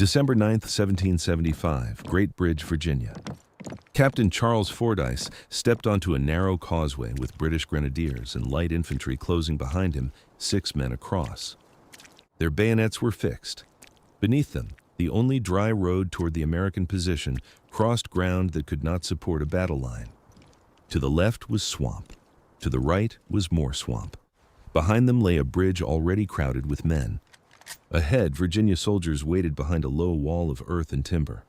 December 9, 1775, Great Bridge, Virginia. Captain Charles Fordyce stepped onto a narrow causeway with British grenadiers and light infantry closing behind him, 6 men across. Their bayonets were fixed. Beneath them, the only dry road toward the American position crossed ground that could not support a battle line. To the left was swamp. To the right was more swamp. Behind them lay a bridge already crowded with men. Ahead, Virginia soldiers waited behind a low wall of earth and timber.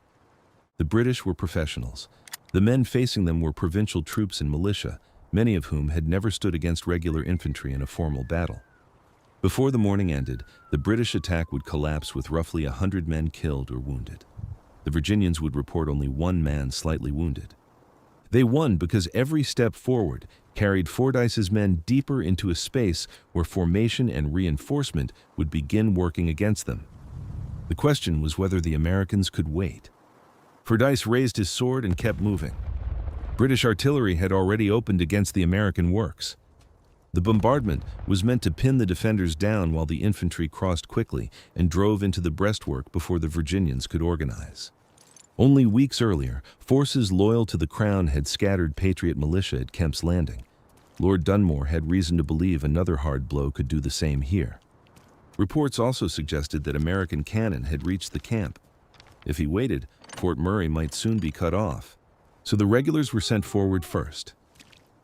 The British were professionals. The men facing them were provincial troops and militia, many of whom had never stood against regular infantry in a formal battle. Before the morning ended, the British attack would collapse with roughly 100 men killed or wounded. The Virginians would report only 1 man slightly wounded. They won because every step forward carried Fordyce's men deeper into a space where formation and reinforcement would begin working against them. The question was whether the Americans could wait. Fordyce raised his sword and kept moving. British artillery had already opened against the American works. The bombardment was meant to pin the defenders down while the infantry crossed quickly and drove into the breastwork before the Virginians could organize. Only weeks earlier, forces loyal to the Crown had scattered Patriot militia at Kemp's Landing. Lord Dunmore had reason to believe another hard blow could do the same here. Reports also suggested that American cannon had reached the camp. If he waited, Fort Murray might soon be cut off. So the regulars were sent forward first.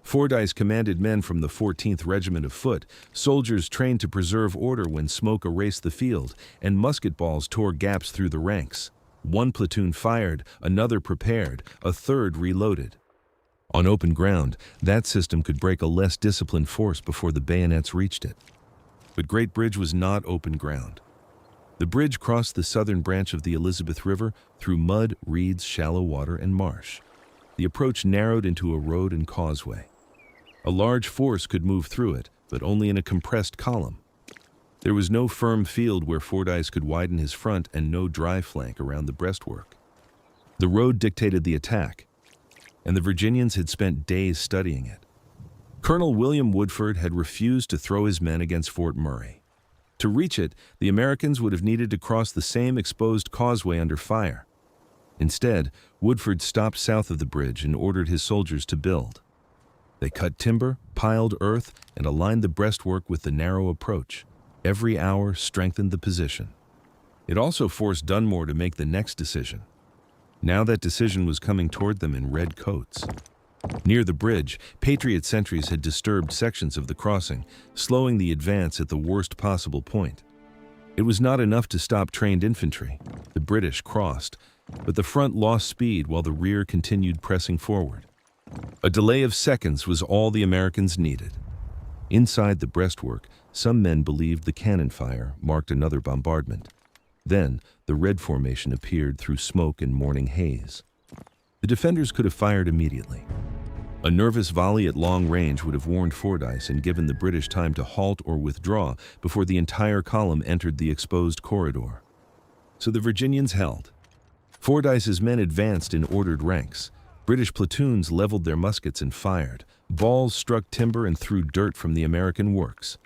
Fordyce commanded men from the 14th Regiment of Foot, soldiers trained to preserve order when smoke erased the field, and musket balls tore gaps through the ranks. 1 platoon fired, another prepared, a third reloaded. On open ground, that system could break a less disciplined force before the bayonets reached it. But Great Bridge was not open ground. The bridge crossed the southern branch of the Elizabeth River through mud, reeds, shallow water, and marsh. The approach narrowed into a road and causeway. A large force could move through it, but only in a compressed column. There was no firm field where Fordyce could widen his front and no dry flank around the breastwork. The road dictated the attack, and the Virginians had spent days studying it. Colonel William Woodford had refused to throw his men against Fort Murray. To reach it, the Americans would have needed to cross the same exposed causeway under fire. Instead, Woodford stopped south of the bridge and ordered his soldiers to build. They cut timber, piled earth, and aligned the breastwork with the narrow approach. Every hour strengthened the position. It also forced Dunmore to make the next decision. Now that decision was coming toward them in red coats. Near the bridge, Patriot sentries had disturbed sections of the crossing, slowing the advance at the worst possible point. It was not enough to stop trained infantry. The British crossed, but the front lost speed while the rear continued pressing forward. A delay of seconds was all the Americans needed. Inside the breastwork, some men believed the cannon fire marked another bombardment. Then, the red formation appeared through smoke and morning haze. The defenders could have fired immediately. A nervous volley at long range would have warned Fordyce and given the British time to halt or withdraw before the entire column entered the exposed corridor. So the Virginians held. Fordyce's men advanced in ordered ranks. British platoons leveled their muskets and fired. Balls struck timber and threw dirt from the American works.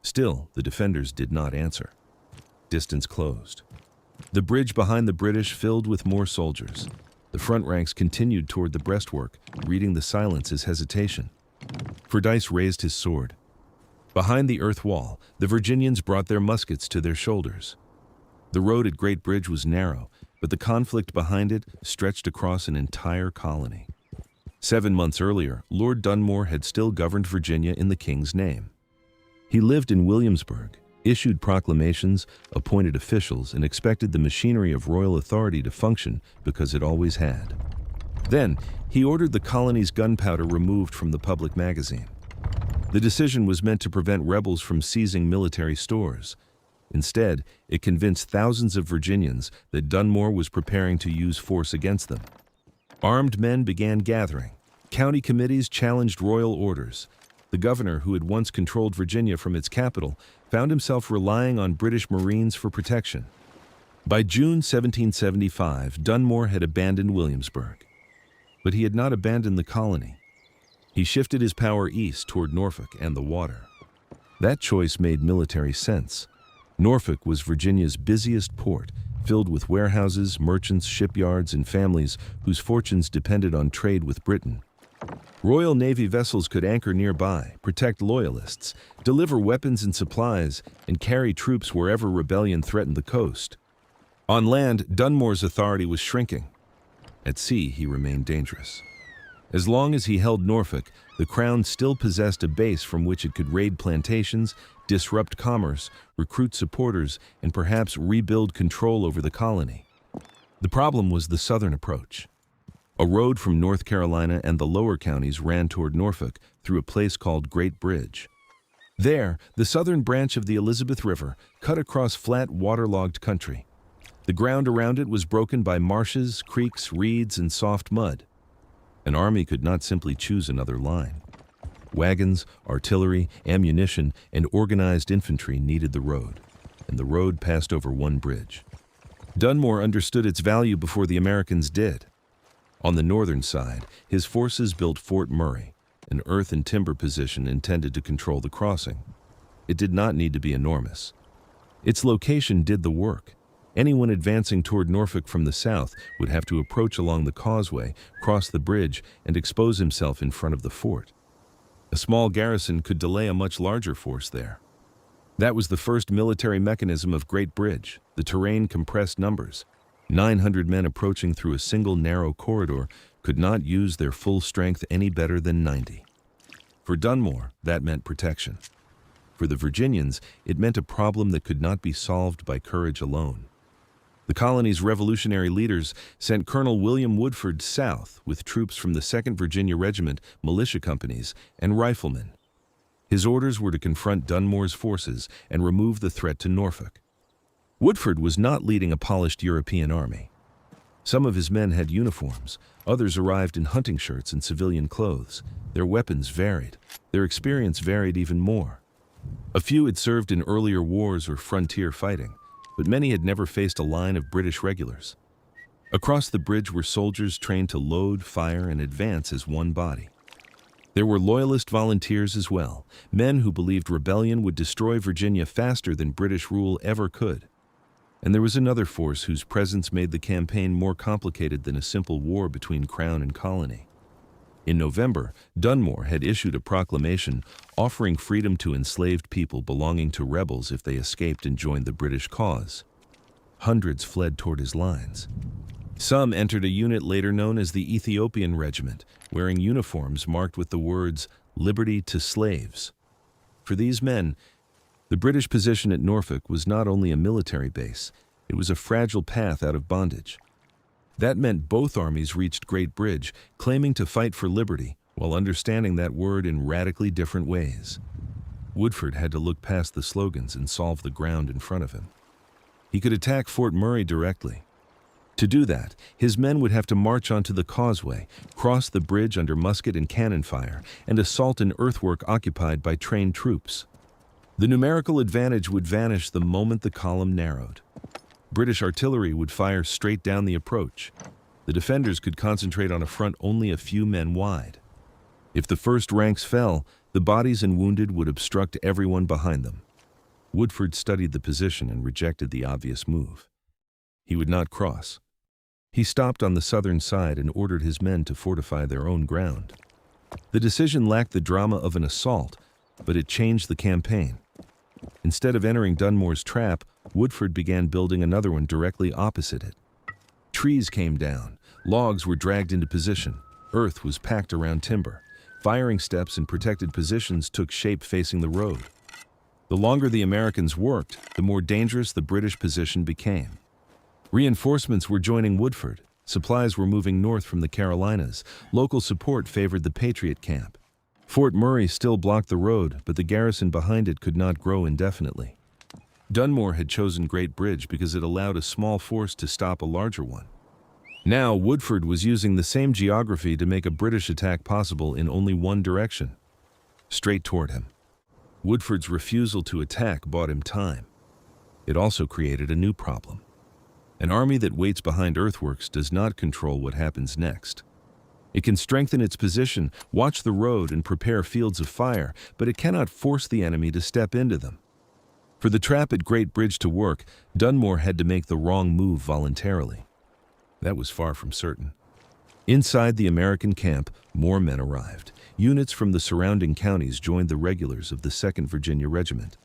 Still, the defenders did not answer. Distance closed. The bridge behind the British filled with more soldiers. The front ranks continued toward the breastwork, reading the silence as hesitation. Fordyce raised his sword. Behind the earth wall, the Virginians brought their muskets to their shoulders. The road at Great Bridge was narrow, but the conflict behind it stretched across an entire colony. 7 months earlier, Lord Dunmore had still governed Virginia in the King's name. He lived in Williamsburg, issued proclamations, appointed officials, and expected the machinery of royal authority to function because it always had. Then, he ordered the colony's gunpowder removed from the public magazine. The decision was meant to prevent rebels from seizing military stores. Instead, it convinced thousands of Virginians that Dunmore was preparing to use force against them. Armed men began gathering. County committees challenged royal orders. The governor, who had once controlled Virginia from its capital, found himself relying on British Marines for protection. By June 1775, Dunmore had abandoned Williamsburg. But he had not abandoned the colony. He shifted his power east toward Norfolk and the water. That choice made military sense. Norfolk was Virginia's busiest port, filled with warehouses, merchants, shipyards, and families whose fortunes depended on trade with Britain. Royal Navy vessels could anchor nearby, protect loyalists, deliver weapons and supplies, and carry troops wherever rebellion threatened the coast. On land, Dunmore's authority was shrinking. At sea, he remained dangerous. As long as he held Norfolk, the Crown still possessed a base from which it could raid plantations, disrupt commerce, recruit supporters, and perhaps rebuild control over the colony. The problem was the southern approach. A road from North Carolina and the lower counties ran toward Norfolk through a place called Great Bridge. There, the southern branch of the Elizabeth River cut across flat, waterlogged country. The ground around it was broken by marshes, creeks, reeds, and soft mud. An army could not simply choose another line. Wagons, artillery, ammunition, and organized infantry needed the road, and the road passed over one bridge. Dunmore understood its value before the Americans did. On the northern side, his forces built Fort Murray, an earth and timber position intended to control the crossing. It did not need to be enormous. Its location did the work. Anyone advancing toward Norfolk from the south would have to approach along the causeway, cross the bridge, and expose himself in front of the fort. A small garrison could delay a much larger force there. That was the first military mechanism of Great Bridge. The terrain compressed numbers. 900 men approaching through a single narrow corridor could not use their full strength any better than 90. For Dunmore, that meant protection. For the Virginians, it meant a problem that could not be solved by courage alone. The colony's revolutionary leaders sent Colonel William Woodford south with troops from the 2nd Virginia Regiment, militia companies, and riflemen. His orders were to confront Dunmore's forces and remove the threat to Norfolk. Woodford was not leading a polished European army. Some of his men had uniforms, others arrived in hunting shirts and civilian clothes. Their weapons varied. Their experience varied even more. A few had served in earlier wars or frontier fighting, but many had never faced a line of British regulars. Across the bridge were soldiers trained to load, fire, and advance as one body. There were loyalist volunteers as well, men who believed rebellion would destroy Virginia faster than British rule ever could. And there was another force whose presence made the campaign more complicated than a simple war between Crown and colony. In November, Dunmore had issued a proclamation offering freedom to enslaved people belonging to rebels if they escaped and joined the British cause. Hundreds fled toward his lines. Some entered a unit later known as the Ethiopian Regiment, wearing uniforms marked with the words, "Liberty to Slaves." For these men, the British position at Norfolk was not only a military base, it was a fragile path out of bondage. That meant both armies reached Great Bridge, claiming to fight for liberty, while understanding that word in radically different ways. Woodford had to look past the slogans and solve the ground in front of him. He could attack Fort Murray directly. To do that, his men would have to march onto the causeway, cross the bridge under musket and cannon fire, and assault an earthwork occupied by trained troops. The numerical advantage would vanish the moment the column narrowed. British artillery would fire straight down the approach. The defenders could concentrate on a front only a few men wide. If the first ranks fell, the bodies and wounded would obstruct everyone behind them. Woodford studied the position and rejected the obvious move. He would not cross. He stopped on the southern side and ordered his men to fortify their own ground. The decision lacked the drama of an assault, but it changed the campaign. Instead of entering Dunmore's trap, Woodford began building another one directly opposite it. Trees came down, logs were dragged into position, earth was packed around timber. Firing steps and protected positions took shape facing the road. The longer the Americans worked, the more dangerous the British position became. Reinforcements were joining Woodford. Supplies were moving north from the Carolinas. Local support favored the Patriot camp. Fort Murray still blocked the road, but the garrison behind it could not grow indefinitely. Dunmore had chosen Great Bridge because it allowed a small force to stop a larger one. Now, Woodford was using the same geography to make a British attack possible in only one direction, straight toward him. Woodford's refusal to attack bought him time. It also created a new problem. An army that waits behind earthworks does not control what happens next. It can strengthen its position, watch the road, and prepare fields of fire, but it cannot force the enemy to step into them. For the trap at Great Bridge to work, Dunmore had to make the wrong move voluntarily. That was far from certain. Inside the American camp, more men arrived. Units from the surrounding counties joined the regulars of the 2nd Virginia Regiment.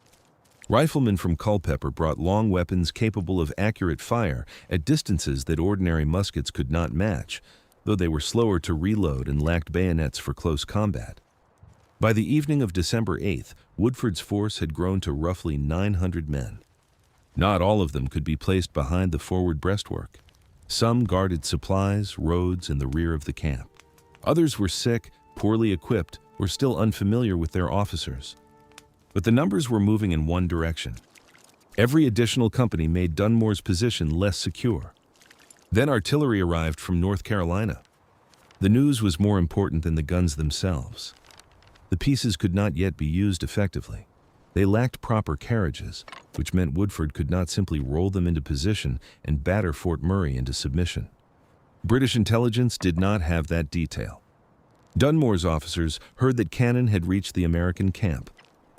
Riflemen from Culpeper brought long weapons capable of accurate fire at distances that ordinary muskets could not match, though they were slower to reload and lacked bayonets for close combat. By the evening of December 8th, Woodford's force had grown to roughly 900 men. Not all of them could be placed behind the forward breastwork. Some guarded supplies, roads, and the rear of the camp. Others were sick, poorly equipped, or still unfamiliar with their officers. But the numbers were moving in one direction. Every additional company made Dunmore's position less secure. Then artillery arrived from North Carolina. The news was more important than the guns themselves. The pieces could not yet be used effectively. They lacked proper carriages, which meant Woodford could not simply roll them into position and batter Fort Murray into submission. British intelligence did not have that detail. Dunmore's officers heard that cannon had reached the American camp.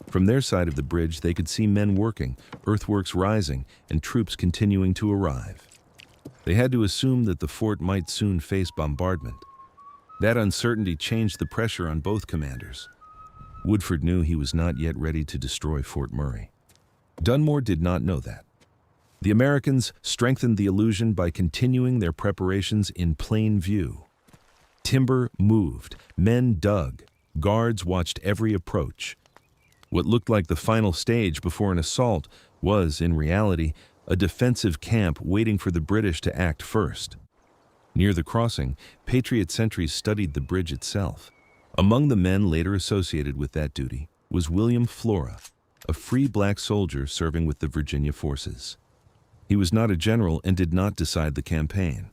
From their side of the bridge, they could see men working, earthworks rising, and troops continuing to arrive. They had to assume that the fort might soon face bombardment. That uncertainty changed the pressure on both commanders. Woodford knew he was not yet ready to destroy Fort Murray. Dunmore did not know that. The Americans strengthened the illusion by continuing their preparations in plain view. Timber moved, men dug, guards watched every approach. What looked like the final stage before an assault was, in reality, a defensive camp waiting for the British to act first. Near the crossing, Patriot sentries studied the bridge itself. Among the men later associated with that duty was William Flora, a free black soldier serving with the Virginia forces. He was not a general and did not decide the campaign.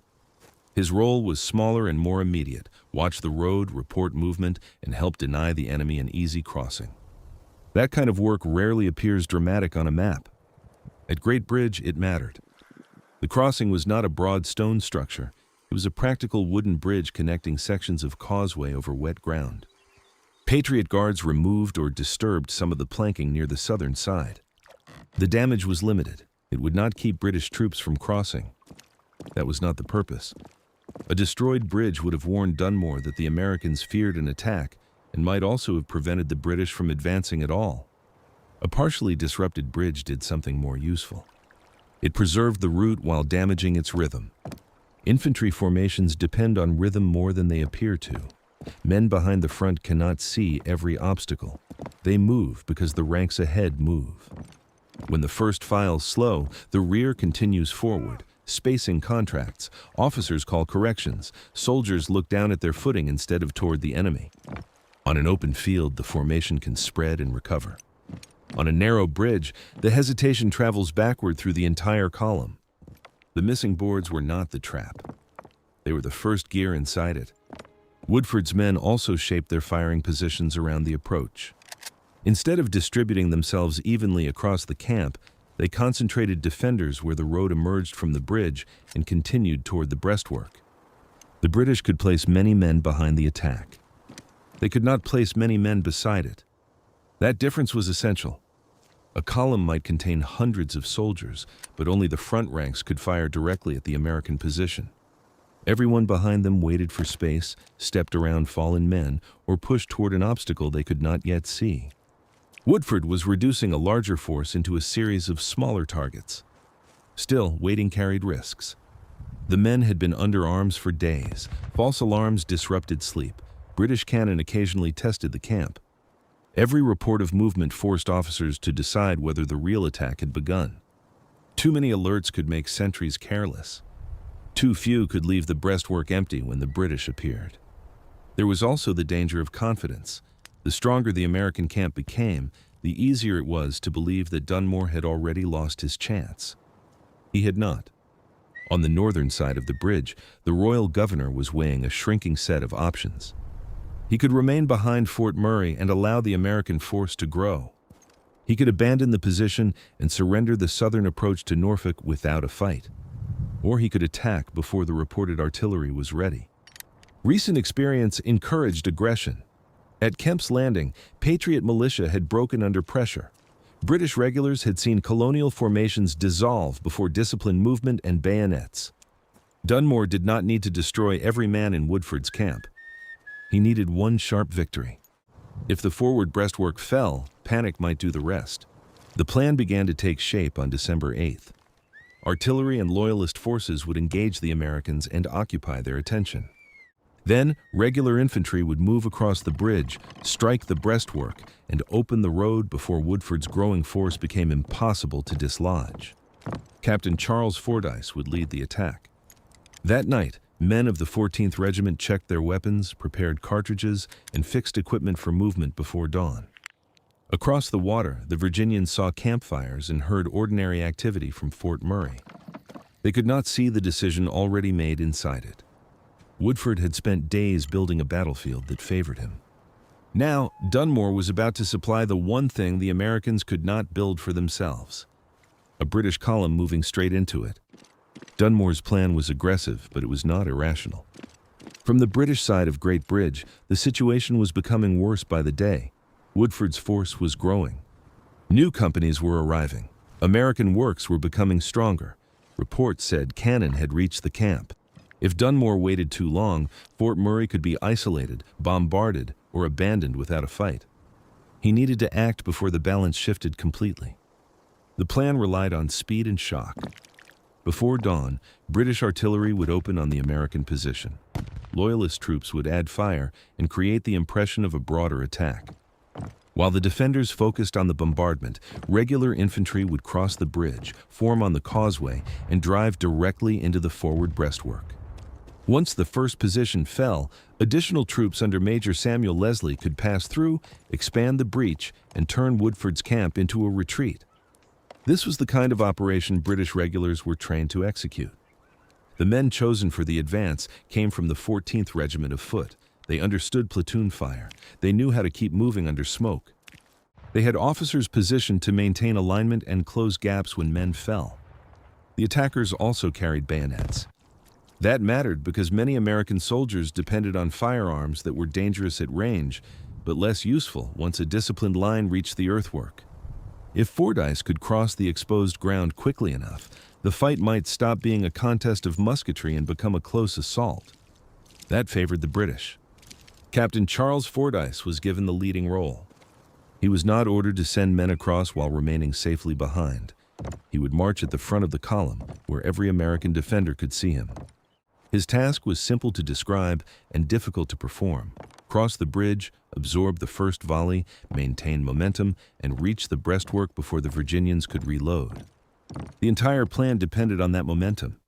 His role was smaller and more immediate: watch the road, report movement, and help deny the enemy an easy crossing. That kind of work rarely appears dramatic on a map. At Great Bridge, it mattered. The crossing was not a broad stone structure. It was a practical wooden bridge connecting sections of causeway over wet ground. Patriot guards removed or disturbed some of the planking near the southern side. The damage was limited. It would not keep British troops from crossing. That was not the purpose. A destroyed bridge would have warned Dunmore that the Americans feared an attack and might also have prevented the British from advancing at all. A partially disrupted bridge did something more useful. It preserved the route while damaging its rhythm. Infantry formations depend on rhythm more than they appear to. Men behind the front cannot see every obstacle. They move because the ranks ahead move. When the first files slow, the rear continues forward. Spacing contracts. Officers call corrections. Soldiers look down at their footing instead of toward the enemy. On an open field, the formation can spread and recover. On a narrow bridge, the hesitation travels backward through the entire column. The missing boards were not the trap. They were the first gear inside it. Woodford's men also shaped their firing positions around the approach. Instead of distributing themselves evenly across the camp, they concentrated defenders where the road emerged from the bridge and continued toward the breastwork. The British could place many men behind the attack. They could not place many men beside it. That difference was essential. A column might contain hundreds of soldiers, but only the front ranks could fire directly at the American position. Everyone behind them waited for space, stepped around fallen men, or pushed toward an obstacle they could not yet see. Woodford was reducing a larger force into a series of smaller targets. Still, waiting carried risks. The men had been under arms for days. False alarms disrupted sleep. British cannon occasionally tested the camp. Every report of movement forced officers to decide whether the real attack had begun. Too many alerts could make sentries careless. Too few could leave the breastwork empty when the British appeared. There was also the danger of confidence. The stronger the American camp became, the easier it was to believe that Dunmore had already lost his chance. He had not. On the northern side of the bridge, the royal governor was weighing a shrinking set of options. He could remain behind Fort Murray and allow the American force to grow. He could abandon the position and surrender the southern approach to Norfolk without a fight. Or he could attack before the reported artillery was ready. Recent experience encouraged aggression. At Kemp's Landing, Patriot militia had broken under pressure. British regulars had seen colonial formations dissolve before disciplined movement and bayonets. Dunmore did not need to destroy every man in Woodford's camp. He needed one sharp victory. If the forward breastwork fell, panic might do the rest. The plan began to take shape on December 8th. Artillery and Loyalist forces would engage the Americans and occupy their attention. Then, regular infantry would move across the bridge, strike the breastwork, and open the road before Woodford's growing force became impossible to dislodge. Captain Charles Fordyce would lead the attack. That night, men of the 14th Regiment checked their weapons, prepared cartridges, and fixed equipment for movement before dawn. Across the water, the Virginians saw campfires and heard ordinary activity from Fort Murray. They could not see the decision already made inside it. Woodford had spent days building a battlefield that favored him. Now, Dunmore was about to supply the one thing the Americans could not build for themselves: a British column moving straight into it. Dunmore's plan was aggressive, but it was not irrational. From the British side of Great Bridge, the situation was becoming worse by the day. Woodford's force was growing. New companies were arriving. American works were becoming stronger. Reports said cannon had reached the camp. If Dunmore waited too long, Fort Murray could be isolated, bombarded, or abandoned without a fight. He needed to act before the balance shifted completely. The plan relied on speed and shock. Before dawn, British artillery would open on the American position. Loyalist troops would add fire and create the impression of a broader attack. While the defenders focused on the bombardment, regular infantry would cross the bridge, form on the causeway, and drive directly into the forward breastwork. Once the first position fell, additional troops under Major Samuel Leslie could pass through, expand the breach, and turn Woodford's camp into a retreat. This was the kind of operation British regulars were trained to execute. The men chosen for the advance came from the 14th Regiment of Foot. They understood platoon fire. They knew how to keep moving under smoke. They had officers positioned to maintain alignment and close gaps when men fell. The attackers also carried bayonets. That mattered because many American soldiers depended on firearms that were dangerous at range, but less useful once a disciplined line reached the earthwork. If Fordyce could cross the exposed ground quickly enough, the fight might stop being a contest of musketry and become a close assault. That favored the British. Captain Charles Fordyce was given the leading role. He was not ordered to send men across while remaining safely behind. He would march at the front of the column, where every American defender could see him. His task was simple to describe and difficult to perform: cross the bridge, absorb the first volley, maintain momentum, and reach the breastwork before the Virginians could reload. The entire plan depended on that momentum,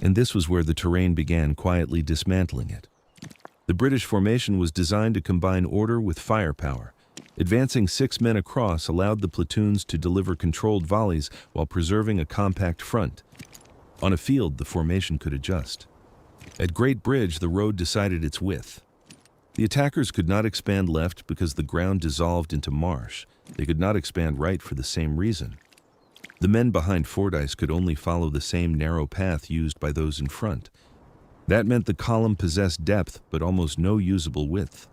and this was where the terrain began quietly dismantling it. The British formation was designed to combine order with firepower. Advancing 6 men across allowed the platoons to deliver controlled volleys while preserving a compact front. On a field, the formation could adjust. At Great Bridge, the road decided its width. The attackers could not expand left because the ground dissolved into marsh. They could not expand right for the same reason. The men behind Fordyce could only follow the same narrow path used by those in front. That meant the column possessed depth but almost no usable width.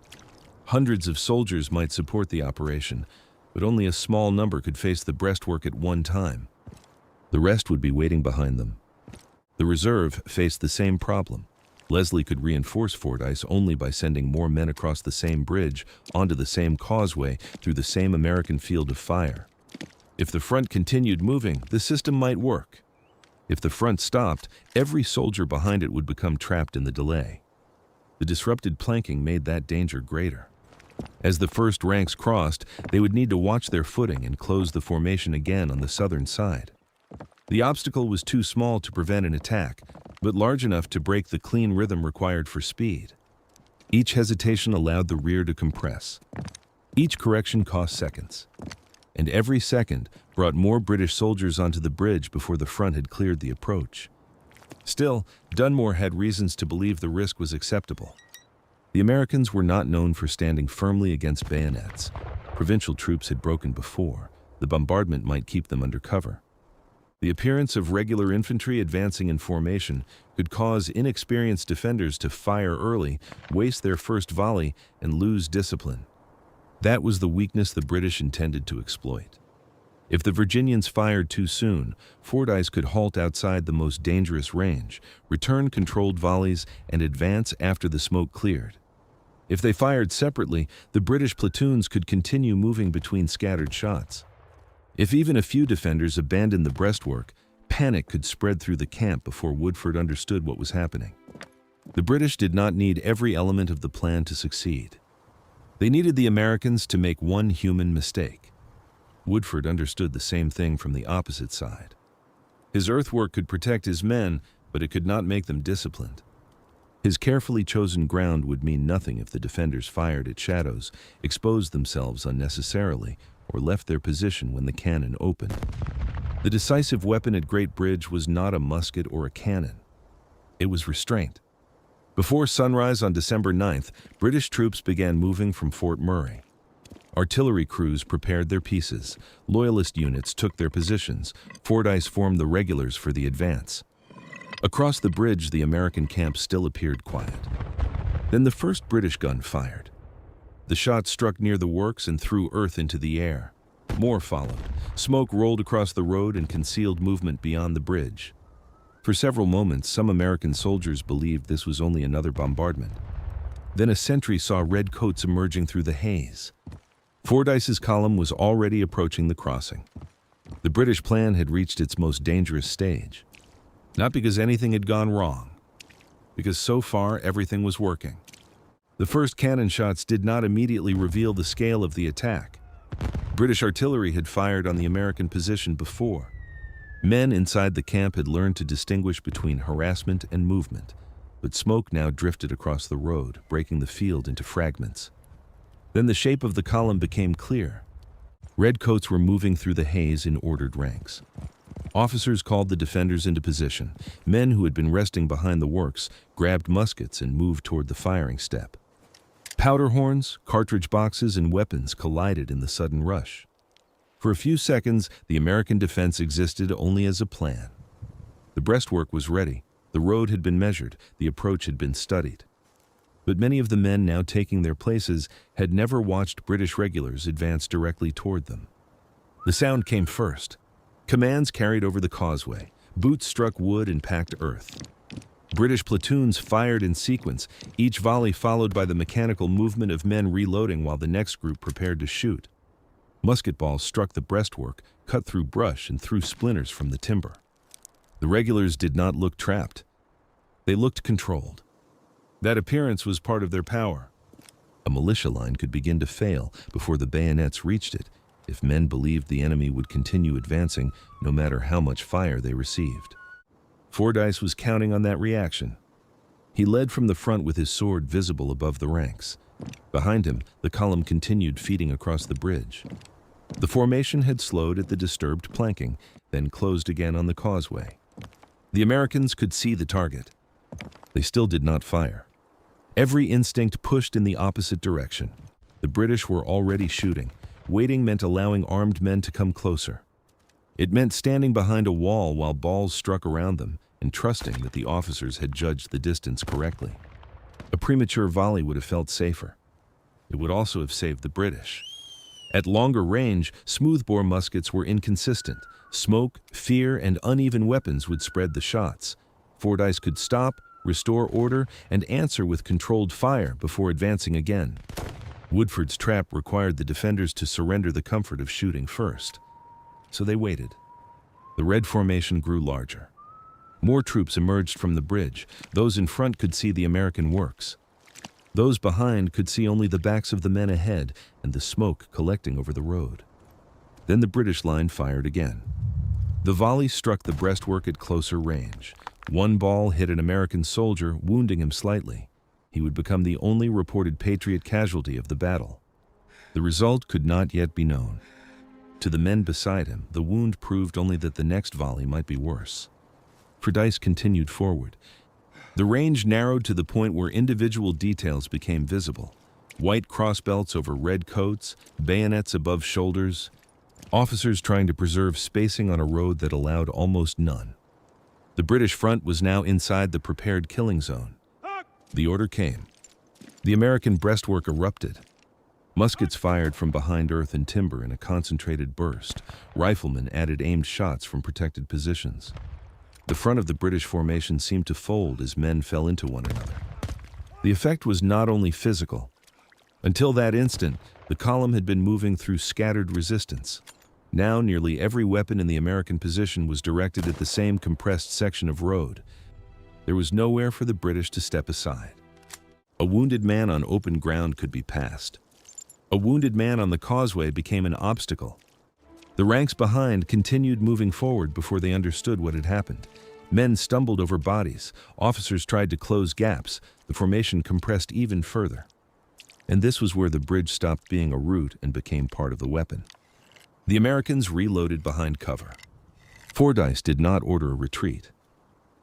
Hundreds of soldiers might support the operation, but only a small number could face the breastwork at one time. The rest would be waiting behind them. The reserve faced the same problem. Leslie could reinforce Fordyce only by sending more men across the same bridge, onto the same causeway, through the same American field of fire. If the front continued moving, the system might work. If the front stopped, every soldier behind it would become trapped in the delay. The disrupted planking made that danger greater. As the first ranks crossed, they would need to watch their footing and close the formation again on the southern side. The obstacle was too small to prevent an attack, but large enough to break the clean rhythm required for speed. Each hesitation allowed the rear to compress. Each correction cost seconds. And every second brought more British soldiers onto the bridge before the front had cleared the approach. Still, Dunmore had reasons to believe the risk was acceptable. The Americans were not known for standing firmly against bayonets. Provincial troops had broken before. The bombardment might keep them under cover. The appearance of regular infantry advancing in formation could cause inexperienced defenders to fire early, waste their first volley, and lose discipline. That was the weakness the British intended to exploit. If the Virginians fired too soon, Fordyce could halt outside the most dangerous range, return controlled volleys, and advance after the smoke cleared. If they fired separately, the British platoons could continue moving between scattered shots. If even a few defenders abandoned the breastwork, panic could spread through the camp before Woodford understood what was happening. The British did not need every element of the plan to succeed. They needed the Americans to make one human mistake. Woodford understood the same thing from the opposite side. His earthwork could protect his men, but it could not make them disciplined. His carefully chosen ground would mean nothing if the defenders fired at shadows, exposed themselves unnecessarily, or left their position when the cannon opened. The decisive weapon at Great Bridge was not a musket or a cannon. It was restraint. Before sunrise on December 9th, British troops began moving from Fort Murray. Artillery crews prepared their pieces, Loyalist units took their positions, Fordyce formed the regulars for the advance. Across the bridge, the American camp still appeared quiet. Then the first British gun fired. The shot struck near the works and threw earth into the air. More followed. Smoke rolled across the road and concealed movement beyond the bridge. For several moments, some American soldiers believed this was only another bombardment. Then a sentry saw red coats emerging through the haze. Fordyce's column was already approaching the crossing. The British plan had reached its most dangerous stage. Not because anything had gone wrong, because so far everything was working. The first cannon shots did not immediately reveal the scale of the attack. British artillery had fired on the American position before. Men inside the camp had learned to distinguish between harassment and movement, but smoke now drifted across the road, breaking the field into fragments. Then the shape of the column became clear. Redcoats were moving through the haze in ordered ranks. Officers called the defenders into position. Men who had been resting behind the works grabbed muskets and moved toward the firing step. Powder horns, cartridge boxes, and weapons collided in the sudden rush. For a few seconds, the American defense existed only as a plan. The breastwork was ready, the road had been measured, the approach had been studied. But many of the men now taking their places had never watched British regulars advance directly toward them. The sound came first. Commands carried over the causeway. Boots struck wood and packed earth. British platoons fired in sequence, each volley followed by the mechanical movement of men reloading while the next group prepared to shoot. Musket balls struck the breastwork, cut through brush and threw splinters from the timber. The regulars did not look trapped. They looked controlled. That appearance was part of their power. A militia line could begin to fail before the bayonets reached it, if men believed the enemy would continue advancing no matter how much fire they received. Fordyce was counting on that reaction. He led from the front with his sword visible above the ranks. Behind him, the column continued feeding across the bridge. The formation had slowed at the disturbed planking, then closed again on the causeway. The Americans could see the target. They still did not fire. Every instinct pushed in the opposite direction. The British were already shooting. Waiting meant allowing armed men to come closer. It meant standing behind a wall while balls struck around them and trusting that the officers had judged the distance correctly. A premature volley would have felt safer. It would also have saved the British. At longer range, smoothbore muskets were inconsistent. Smoke, fear, and uneven weapons would spread the shots. Fordyce could stop, restore order, and answer with controlled fire before advancing again. Woodford's trap required the defenders to surrender the comfort of shooting first. So they waited. The red formation grew larger. More troops emerged from the bridge. Those in front could see the American works. Those behind could see only the backs of the men ahead and the smoke collecting over the road. Then the British line fired again. The volley struck the breastwork at closer range. One ball hit an American soldier, wounding him slightly. He would become the only reported Patriot casualty of the battle. The result could not yet be known. To the men beside him, the wound proved only that the next volley might be worse. Fordyce continued forward. The range narrowed to the point where individual details became visible. White crossbelts over red coats, bayonets above shoulders, officers trying to preserve spacing on a road that allowed almost none. The British front was now inside the prepared killing zone. The order came. The American breastwork erupted. Muskets fired from behind earth and timber in a concentrated burst. Riflemen added aimed shots from protected positions. The front of the British formation seemed to fold as men fell into one another. The effect was not only physical. Until that instant, the column had been moving through scattered resistance. Now nearly every weapon in the American position was directed at the same compressed section of road. There was nowhere for the British to step aside. A wounded man on open ground could be passed. A wounded man on the causeway became an obstacle. The ranks behind continued moving forward before they understood what had happened. Men stumbled over bodies. Officers tried to close gaps. The formation compressed even further. And this was where the bridge stopped being a route and became part of the weapon. The Americans reloaded behind cover. Fordyce did not order a retreat.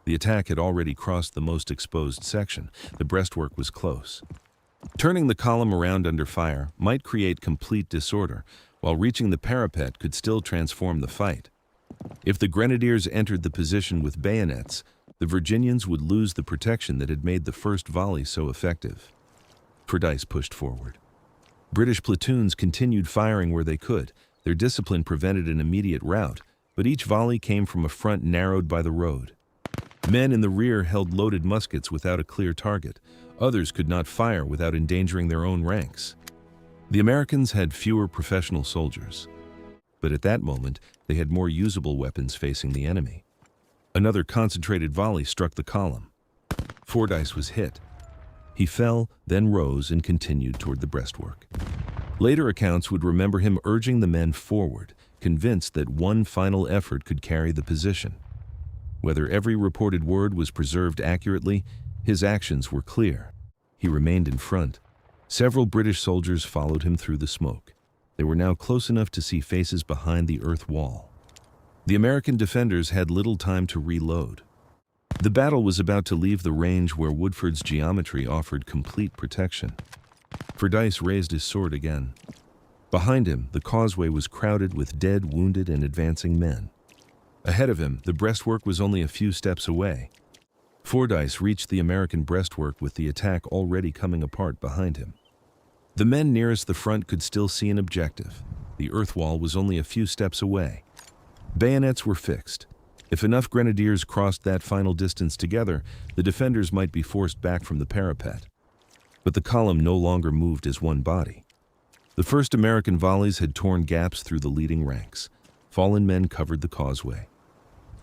The attack had already crossed the most exposed section. The breastwork was close. Turning the column around under fire might create complete disorder, while reaching the parapet could still transform the fight. If the grenadiers entered the position with bayonets, the Virginians would lose the protection that had made the first volley so effective. Fordyce pushed forward. British platoons continued firing where they could. Their discipline prevented an immediate rout, but each volley came from a front narrowed by the road. Men in the rear held loaded muskets without a clear target. Others could not fire without endangering their own ranks. The Americans had fewer professional soldiers, but at that moment they had more usable weapons facing the enemy. Another concentrated volley struck the column. Fordyce was hit. He fell, then rose and continued toward the breastwork. Later accounts would remember him urging the men forward, convinced that one final effort could carry the position. Whether every reported word was preserved accurately, his actions were clear. He remained in front. Several British soldiers followed him through the smoke. They were now close enough to see faces behind the earth wall. The American defenders had little time to reload. The battle was about to leave the range where Woodford's geometry offered complete protection. Fordyce raised his sword again. Behind him, the causeway was crowded with dead, wounded, and advancing men. Ahead of him, the breastwork was only a few steps away. Fordyce reached the American breastwork with the attack already coming apart behind him. The men nearest the front could still see an objective. The earth wall was only a few steps away. Bayonets were fixed. If enough grenadiers crossed that final distance together, the defenders might be forced back from the parapet. But the column no longer moved as one body. The first American volleys had torn gaps through the leading ranks. Fallen men covered the causeway.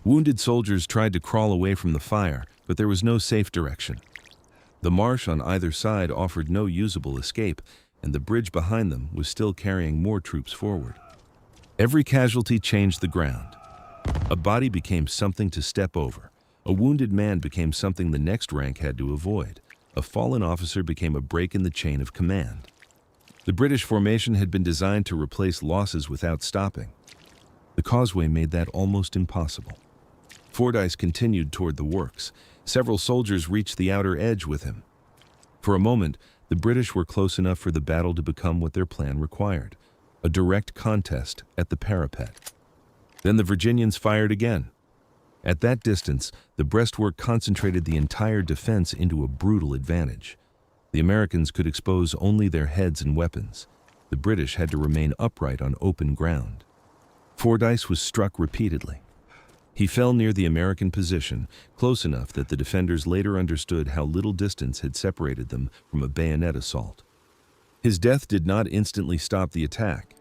Wounded soldiers tried to crawl away from the fire, but there was no safe direction. The marsh on either side offered no usable escape, and the bridge behind them was still carrying more troops forward. Every casualty changed the ground. A body became something to step over. A wounded man became something the next rank had to avoid. A fallen officer became a break in the chain of command. The British formation had been designed to replace losses without stopping. The causeway made that almost impossible. Fordyce continued toward the works. Several soldiers reached the outer edge with him. For a moment, the British were close enough for the battle to become what their plan required, a direct contest at the parapet. Then the Virginians fired again. At that distance, the breastwork concentrated the entire defense into a brutal advantage. The Americans could expose only their heads and weapons. The British had to remain upright on open ground. Fordyce was struck repeatedly. He fell near the American position, close enough that the defenders later understood how little distance had separated them from a bayonet assault. His death did not instantly stop the attack.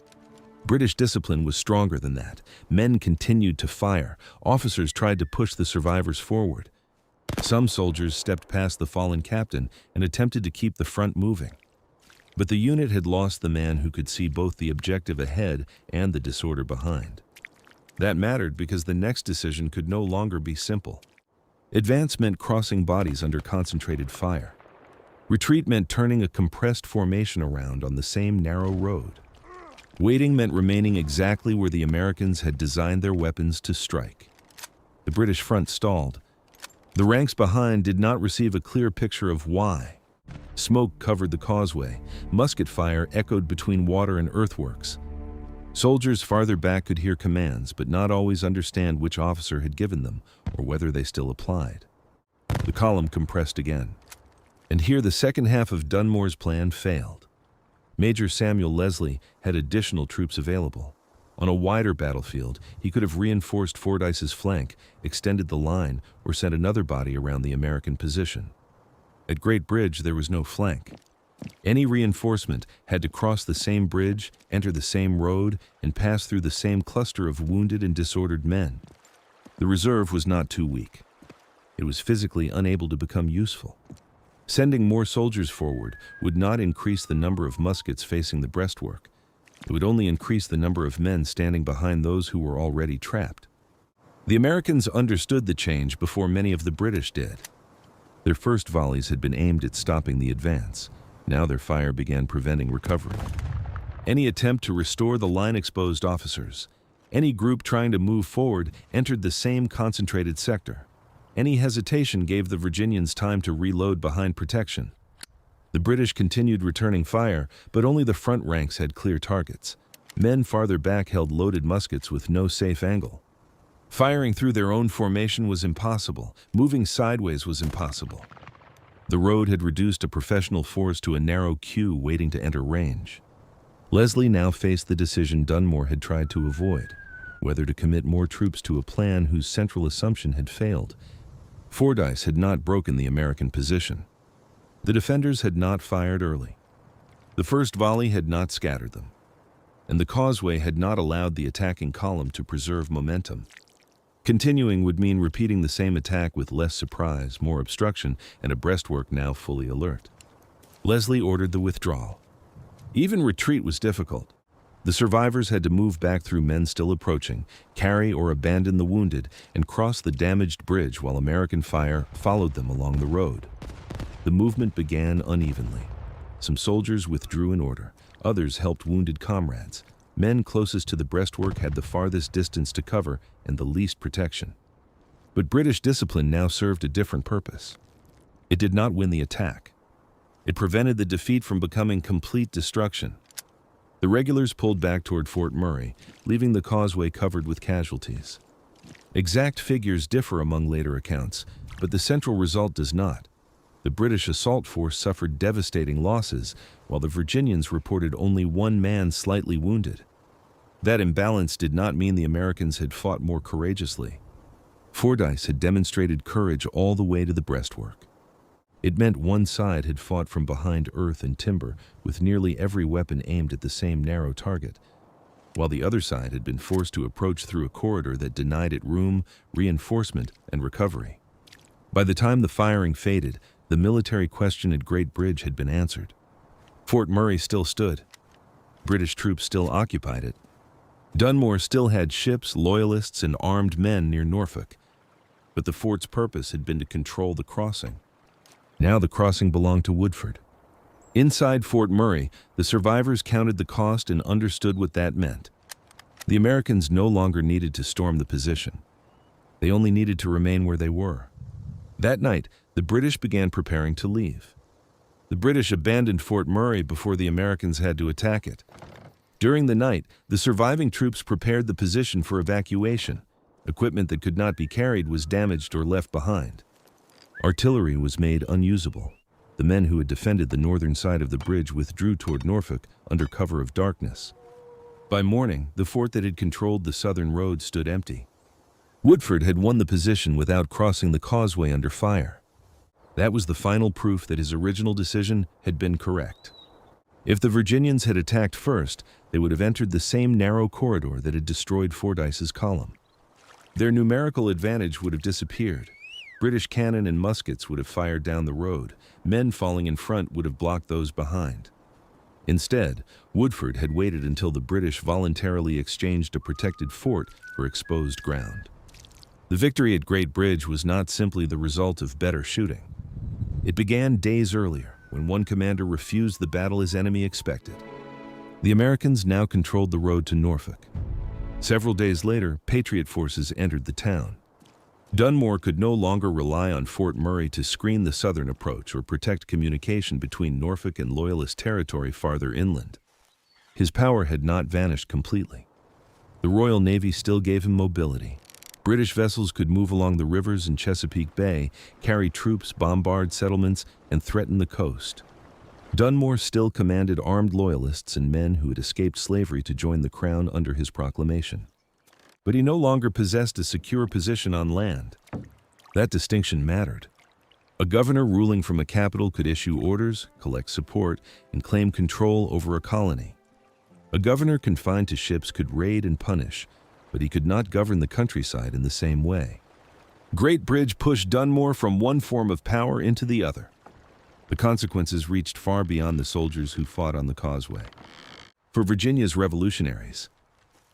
British discipline was stronger than that. Men continued to fire. Officers tried to push the survivors forward. Some soldiers stepped past the fallen captain and attempted to keep the front moving. But the unit had lost the man who could see both the objective ahead and the disorder behind. That mattered because the next decision could no longer be simple. Advance meant crossing bodies under concentrated fire. Retreat meant turning a compressed formation around on the same narrow road. Waiting meant remaining exactly where the Americans had designed their weapons to strike. The British front stalled. The ranks behind did not receive a clear picture of why. Smoke covered the causeway. Musket fire echoed between water and earthworks. Soldiers farther back could hear commands, but not always understand which officer had given them or whether they still applied. The column compressed again. And here the second half of Dunmore's plan failed. Major Samuel Leslie had additional troops available. On a wider battlefield, he could have reinforced Fordyce's flank, extended the line, or sent another body around the American position. At Great Bridge, there was no flank. Any reinforcement had to cross the same bridge, enter the same road, and pass through the same cluster of wounded and disordered men. The reserve was not too weak. It was physically unable to become useful. Sending more soldiers forward would not increase the number of muskets facing the breastwork. It would only increase the number of men standing behind those who were already trapped. The Americans understood the change before many of the British did. Their first volleys had been aimed at stopping the advance. Now their fire began preventing recovery. Any attempt to restore the line-exposed officers, any group trying to move forward entered the same concentrated sector. Any hesitation gave the Virginians time to reload behind protection. The British continued returning fire, but only the front ranks had clear targets. Men farther back held loaded muskets with no safe angle. Firing through their own formation was impossible. Moving sideways was impossible. The road had reduced a professional force to a narrow queue waiting to enter range. Leslie now faced the decision Dunmore had tried to avoid, whether to commit more troops to a plan whose central assumption had failed. Fordyce had not broken the American position. The defenders had not fired early. The first volley had not scattered them, and the causeway had not allowed the attacking column to preserve momentum. Continuing would mean repeating the same attack with less surprise, more obstruction, and a breastwork now fully alert. Leslie ordered the withdrawal. Even retreat was difficult. The survivors had to move back through men still approaching, carry or abandon the wounded, and cross the damaged bridge while American fire followed them along the road. The movement began unevenly. Some soldiers withdrew in order. Others helped wounded comrades. Men closest to the breastwork had the farthest distance to cover and the least protection. But British discipline now served a different purpose. It did not win the attack. It prevented the defeat from becoming complete destruction. The regulars pulled back toward Fort Murray, leaving the causeway covered with casualties. Exact figures differ among later accounts, but the central result does not. The British assault force suffered devastating losses, while the Virginians reported only one man slightly wounded. That imbalance did not mean the Americans had fought more courageously. Fordyce had demonstrated courage all the way to the breastwork. It meant one side had fought from behind earth and timber, with nearly every weapon aimed at the same narrow target, while the other side had been forced to approach through a corridor that denied it room, reinforcement, and recovery. By the time the firing faded, the military question at Great Bridge had been answered. Fort Murray still stood. British troops still occupied it. Dunmore still had ships, loyalists, and armed men near Norfolk, but the fort's purpose had been to control the crossing. Now the crossing belonged to Woodford. Inside Fort Murray, the survivors counted the cost and understood what that meant. The Americans no longer needed to storm the position. They only needed to remain where they were. That night, the British began preparing to leave. The British abandoned Fort Murray before the Americans had to attack it. During the night, the surviving troops prepared the position for evacuation. Equipment that could not be carried was damaged or left behind. Artillery was made unusable. The men who had defended the northern side of the bridge withdrew toward Norfolk under cover of darkness. By morning, the fort that had controlled the southern road stood empty. Woodford had won the position without crossing the causeway under fire. That was the final proof that his original decision had been correct. If the Virginians had attacked first, they would have entered the same narrow corridor that had destroyed Fordyce's column. Their numerical advantage would have disappeared. British cannon and muskets would have fired down the road. Men falling in front would have blocked those behind. Instead, Woodford had waited until the British voluntarily exchanged a protected fort for exposed ground. The victory at Great Bridge was not simply the result of better shooting. It began days earlier, when one commander refused the battle his enemy expected. The Americans now controlled the road to Norfolk. Several days later, Patriot forces entered the town. Dunmore could no longer rely on Fort Murray to screen the southern approach or protect communication between Norfolk and Loyalist territory farther inland. His power had not vanished completely. The Royal Navy still gave him mobility. British vessels could move along the rivers in Chesapeake Bay, carry troops, bombard settlements, and threaten the coast. Dunmore still commanded armed loyalists and men who had escaped slavery to join the crown under his proclamation. But he no longer possessed a secure position on land. That distinction mattered. A governor ruling from a capital could issue orders, collect support, and claim control over a colony. A governor confined to ships could raid and punish, but he could not govern the countryside in the same way. Great Bridge pushed Dunmore from one form of power into the other. The consequences reached far beyond the soldiers who fought on the causeway. For Virginia's revolutionaries,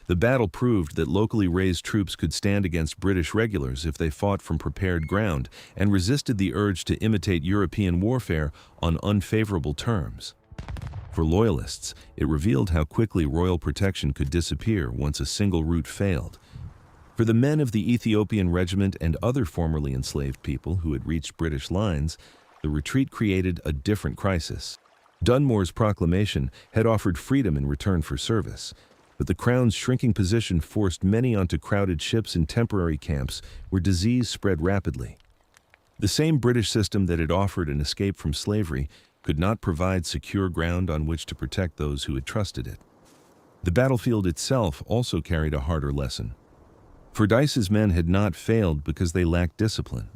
the battle proved that locally raised troops could stand against British regulars if they fought from prepared ground and resisted the urge to imitate European warfare on unfavorable terms. For Loyalists, it revealed how quickly royal protection could disappear once a single route failed. For the men of the Ethiopian Regiment and other formerly enslaved people who had reached British lines, the retreat created a different crisis. Dunmore's proclamation had offered freedom in return for service, but the Crown's shrinking position forced many onto crowded ships in temporary camps where disease spread rapidly. The same British system that had offered an escape from slavery could not provide secure ground on which to protect those who had trusted it. The battlefield itself also carried a harder lesson. Fordyce's men had not failed because they lacked discipline.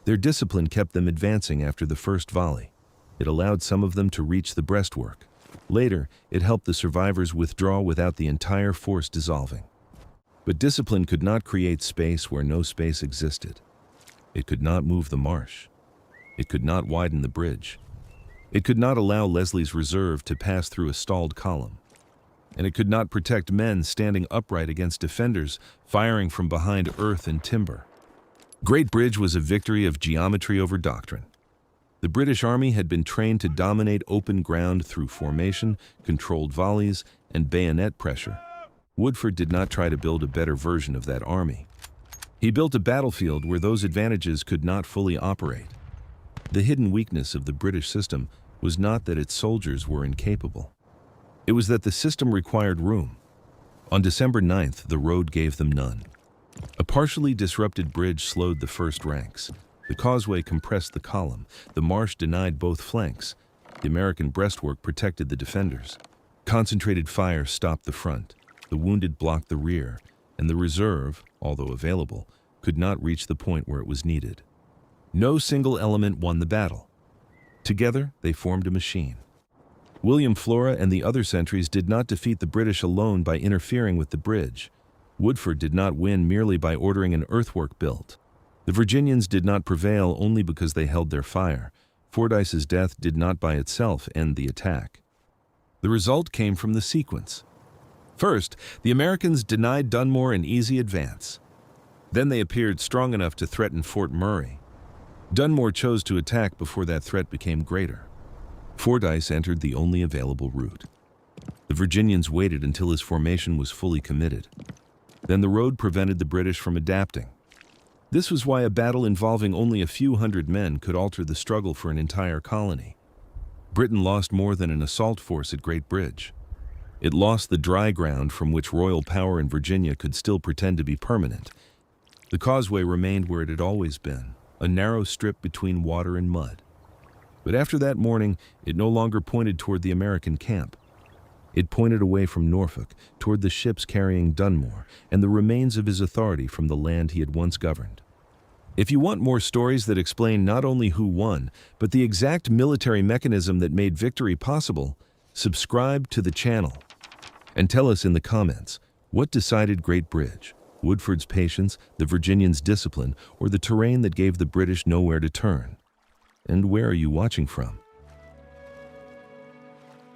Their discipline kept them advancing after the first volley. It allowed some of them to reach the breastwork. Later, it helped the survivors withdraw without the entire force dissolving. But discipline could not create space where no space existed. It could not move the marsh. It could not widen the bridge. It could not allow Leslie's reserve to pass through a stalled column. And it could not protect men standing upright against defenders firing from behind earth and timber. Great Bridge was a victory of geometry over doctrine. The British Army had been trained to dominate open ground through formation, controlled volleys, and bayonet pressure. Woodford did not try to build a better version of that army. He built a battlefield where those advantages could not fully operate. The hidden weakness of the British system was not that its soldiers were incapable. It was that the system required room. On December 9th, the road gave them none. A partially disrupted bridge slowed the first ranks. The causeway compressed the column. The marsh denied both flanks. The American breastwork protected the defenders. Concentrated fire stopped the front. The wounded blocked the rear, and the reserve, although available, could not reach the point where it was needed. No single element won the battle. Together, they formed a machine. William Flora and the other sentries did not defeat the British alone by interfering with the bridge. Woodford did not win merely by ordering an earthwork built. The Virginians did not prevail only because they held their fire. Fordyce's death did not by itself end the attack. The result came from the sequence. First, the Americans denied Dunmore an easy advance. Then they appeared strong enough to threaten Fort Murray. Dunmore chose to attack before that threat became greater. Fordyce entered the only available route. The Virginians waited until his formation was fully committed. Then the road prevented the British from adapting. This was why a battle involving only a few hundred men could alter the struggle for an entire colony. Britain lost more than an assault force at Great Bridge. It lost the dry ground from which royal power in Virginia could still pretend to be permanent. The causeway remained where it had always been, a narrow strip between water and mud. But after that morning, it no longer pointed toward the American camp. It pointed away from Norfolk, toward the ships carrying Dunmore, and the remains of his authority from the land he had once governed. If you want more stories that explain not only who won, but the exact military mechanism that made victory possible, subscribe to the channel. And tell us in the comments, what decided Great Bridge? Woodford's patience, the Virginians' discipline, or the terrain that gave the British nowhere to turn? And where are you watching from?